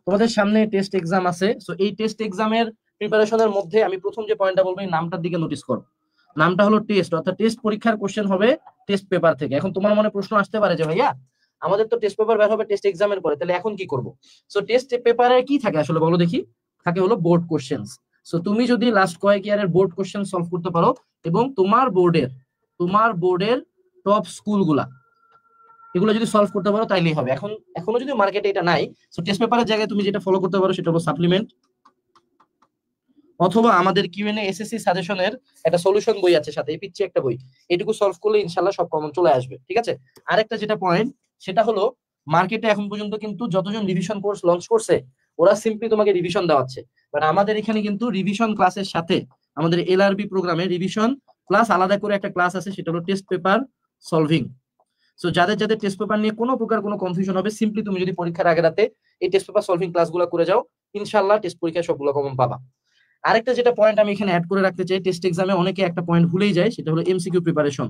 তোমাদের সামনে test exam আছে, সো এই টেস্ট এক্সামের প্রিপারেশনের মধ্যে আমি প্রথম যে পয়েন্টটা বলবো এই নামটার দিকে নোটিস করো। নামটা হলো টেস্ট, অর্থাৎ টেস্ট পরীক্ষার কোশ্চেন হবে টেস্ট পেপার থেকে। এখন তোমার মনে প্রশ্ন আসতে পারে যে ভাইয়া আমাদের তো টেস্ট পেপার বের হবে টেস্ট এক্সামের পরে, তাহলে এখন কি করব? সো টেস্ট পেপারে কি থাকে আসলে বলো দেখি। থাকে হলো বোর্ড কোশ্চেন্স। সো তুমি যদি লাস্ট কয়েক ইয়ারের বোর্ড কোশ্চেন সলভ করতে পারো এবং তোমার বোর্ডের টপ স্কুলগুলা এগুলো যদি সলভ করতে পারো তাইলেই হবে। এখনো যদি মার্কেটে এটা নাই, সো টেস্ট পেপারের জায়গায় তুমি যেটা ফলো করতে পারো সেটা হলো সাপ্লিমেন্ট, অথবা আমাদের কিউএনএ এসএসসি সাজেশনের একটা সলিউশন বই আছে সাথে, এই পিচ্ছি একটা বই, এটুকু সলভ করলে ইনশাল্লাহ সব কমন চলে আসবে। ঠিক আছে। আরেকটা যেটা পয়েন্ট সেটা হলো মার্কেটে এখন পর্যন্ত কিন্তু যতজন রিভিশন কোর্স লঞ্চ করছে ওরা সিম্পলি তোমাকে রিভিশন দেওয়াচ্ছে, বাট আমাদের এখানে কিন্তু রিভিশন ক্লাসের সাথে আমাদের এলআরবি প্রোগ্রামে রিভিশন প্লাস আলাদা করে একটা ক্লাস আছে, সেটা হলো টেস্ট পেপার সলভিং। সো যাদের যাদের টেস্ট পেপার নিয়ে কোনো প্রকার কোনো কনফিউশন হবে, সিম্পলি তুমি যদি পরীক্ষার আগে রাতে এই টেস্ট পেপার সলভিং ক্লাসগুলো করে যাও, ইনশাল্লাহ টেস্ট পরীক্ষায় সবগুলো কমন পাবা। আরেকটা যেটা পয়েন্ট আমি এখানে অ্যাড করে রাখতে চাই, টেস্ট এক্সামে অনেকে একটা পয়েন্ট ভুলেই যায়, সেটা হলো এমসিকিউ প্রিপারেশন।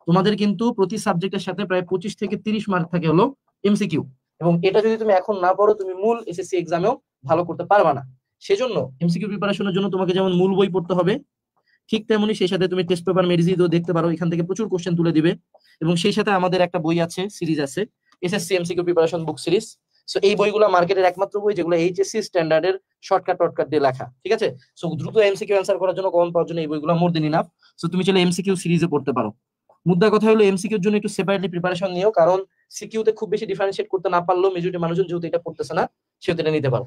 তোমাদের কিন্তু প্রতি সাবজেক্টের সাথে প্রায় 25 থেকে 30 মার্ক থাকে হলো এমসিকিউ, এবং এটা যদি তুমি এখন না পড়ো তুমি মূল এসএসসি এক্সামেও ভালো করতে পারবা না। সেজন্য এমসিকিউ প্রিপারেশনের জন্য তোমাকে যেমন মূল বই পড়তে হবে, ঠিক তেমনি সেই সাথে তুমি টেস্ট পেপার মেরিজিও দেখতে পারো, এখান থেকে প্রচুর কোশ্চেন তুলে দিবে। এবং সেই সাথে আমাদের একটা বই আছে, সিরিজ আছে, এসএসসি এমসিকিউ প্রিপারেশন বুক সিরিজ। সো এই বইগুলো মার্কেটের একমাত্র বই যেগুলো এইচএসসি স্ট্যান্ডার্ডের শর্টকাট দিয়ে লেখা। ঠিক আছে। সো দ্রুত এমসিকিউ অ্যান্সার করার জন্য, কমন পাওয়ার জন্য এই বইগুলো মোর দেন ইনাফ। সো তুমি চাইলে এমসিকিউ সিরিজে পড়তে পারো। মুদ্রা কথা হলো এমসিকিউর জন্য একটু সেপারেটলি প্রিপারেশন নিও, কারণ সিকিউতে খুব বেশি ডিফারেন্সিয়েট করতে না পারলেও মেজরিটি মানুষজন যেহেতু এটা করতেছে না সেহেতু এটা নিতে পারো।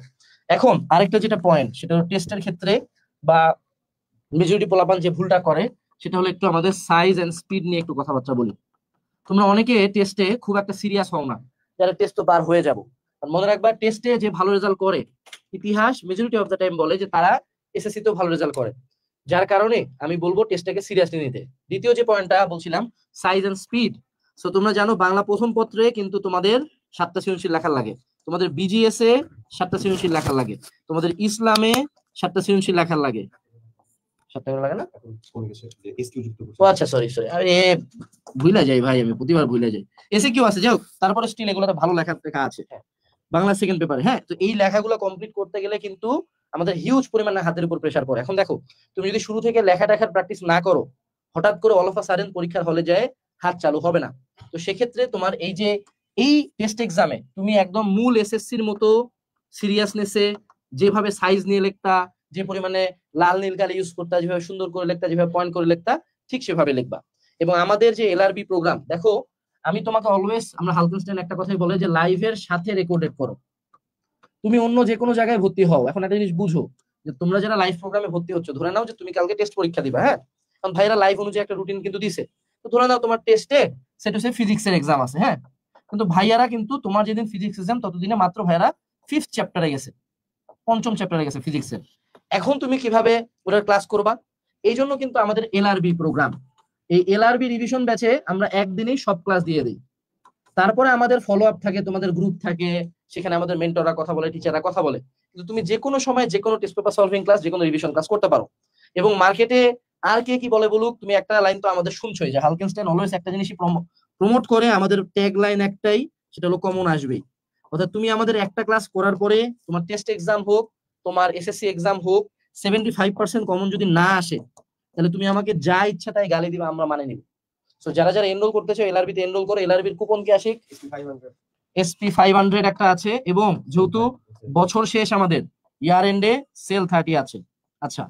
এখন আরেকটা যেটা পয়েন্ট সেটা হলো টেস্টের ক্ষেত্রে বা মেজরিটি পোলাপান যে ভুলটা করে সেটা হলো একটু আমাদের সাইজ এন্ড স্পিড নিয়ে একটু কথাবার্তা বলি। তোমরা অনেকে টেস্টে খুব একটা সিরিয়াস হও না, যারা টেস্ট তো পার হয়ে যাবো। আর মনে রাখবা টেস্টে যে ভালো রেজাল্ট করে, ইতিহাস মেজরিটি অফ দ্য টাইম বলে যে তারা এসএসসি তেও ভালো রেজাল্ট করে। যার কারণে আমি বলবো টেস্টটাকে সিরিয়াসলি নিতে। দ্বিতীয় যে পয়েন্টটা বলছিলাম, সাইজ এন্ড স্পিড। সো তোমরা জানো বাংলা প্রথম পত্রে কিন্তু তোমাদের 7টা সৃজনশীল লেখার লাগে, তোমাদের বিজিএস এ 7টা সৃজনশীল লেখার লাগে, তোমাদের ইসলামে 7টা সৃজনশীল লেখার লাগে। 7টা করে লাগে না? ও আচ্ছা, সরি আরে ভুলে যাই ভাই, আমি প্রতিবার ভুলে যাই। এসে কিউ আছে, যাই হোক, তারপরে স্টিল এগুলোতে ভালো লেখা আছে। বাংলা সেকেন্ড পেপারে, হ্যাঁ। তো এই লেখাগুলো কমপ্লিট করতে গেলে কিন্তু আমাদের হিউজ পরিমাণে হাতের উপর প্রেসার পড়ে। এখন দেখো তুমি যদি শুরু থেকে লেখার প্র্যাকটিস না করো, হঠাৎ করে অল অফ আ সাডেন পরীক্ষার হলে যায় হাত চালু হবে না। তো সেক্ষেত্রে তোমার এই টেস্ট এক্সামে তুমি একদম মূল এসএসসির মতো সিরিয়াসনেসে যেভাবে সাইজ নিয়ে লিখতা, যে পরিমাণে লাল নীল কালি ইউজ করতা, যেভাবে সুন্দর করে লিখতা, যেভাবে পয়েন্ট করে লিখতা, ঠিক সেভাবে লিখবা। এবং আমাদের যে এলআরবি প্রোগ্রাম, দেখো আমি তোমাকে অলওয়েজ, আমরা হালকেনস্টাইন একটা কথাই বলে যে লাইভের সাথে রেকর্ডেড করো। তুমি অন্য যে কোনো জায়গায় ভর্তি হও, এখন একটা জিনিস বুঝো যে তোমরা যারা লাইভ প্রোগ্রামে ভর্তি হচ্ছে, ধরে নাও যে তুমি কালকে টেস্ট পরীক্ষা দিবা, হ্যাঁ, কারণ ভাইরা লাইভ অনুযায়ী একটা রুটিন কিন্তু দিছে। তো ধরে নাও তোমার টেস্টে সেটা হচ্ছে ফিজিক্সের এক্সাম আছে, হ্যাঁ, কিন্তু ভাইয়ারা কিন্তু তোমার যেদিন ফিজিক্স এক্সাম ততদিনে মাত্র ভাইয়ারা 5th চ্যাপ্টারে গেছে, 5ম চ্যাপ্টারে গেছে ফিজিক্সের। এখন তুমি কিভাবে ওটার ক্লাস করবা? এই জন্য কিন্তু আমাদের এলআরবি প্রোগ্রাম, এই এলআরবি রিভিশন ব্যাচে আমরা একদিনেই সব ক্লাস দিয়ে দিই। তারপরে আমাদের ফলো আপ থাকে, তোমাদের গ্রুপ থাকে, সেখানে আমাদের মেন্টররা কথা বলে, টিচাররা কথা বলে। কিন্তু তুমি যে কোনো সময় যে কোনো টেস্ট পেপার সলভিং ক্লাস, যে কোনো রিভিশন ক্লাস করতে পারো। এবং মার্কেটে আর কে কি বলে বলুক, তুমি একটা লাইন তো আমাদের শুনছোই যে হালকেনস্টাইন অলওয়েজ একটা জিনিসই প্রমোট করে, আমাদের ট্যাগ লাইন একটাই, সেটা হলো কমন আসবেই। অর্থাৎ তুমি আমাদের একটা ক্লাস করার পরে তোমার টেস্ট এক্সাম হোক, তোমার এসএসসি এক্সাম হোক, 75% কমন যদি না আসে, তাহলে তুমি আমাকে যা ইচ্ছা তাই গালি দিবা, আমরা মানে নিব। সো যারা যারা এনরোল করতে চাও এলআরবি তে এনরোল করো। এলআরবির কুপন কি আসে? এসপি 500 একটা আছে, এবং যেহেতু বছর শেষ আমাদের ইয়ার এন্ডে সেল 30 আছে। আচ্ছা,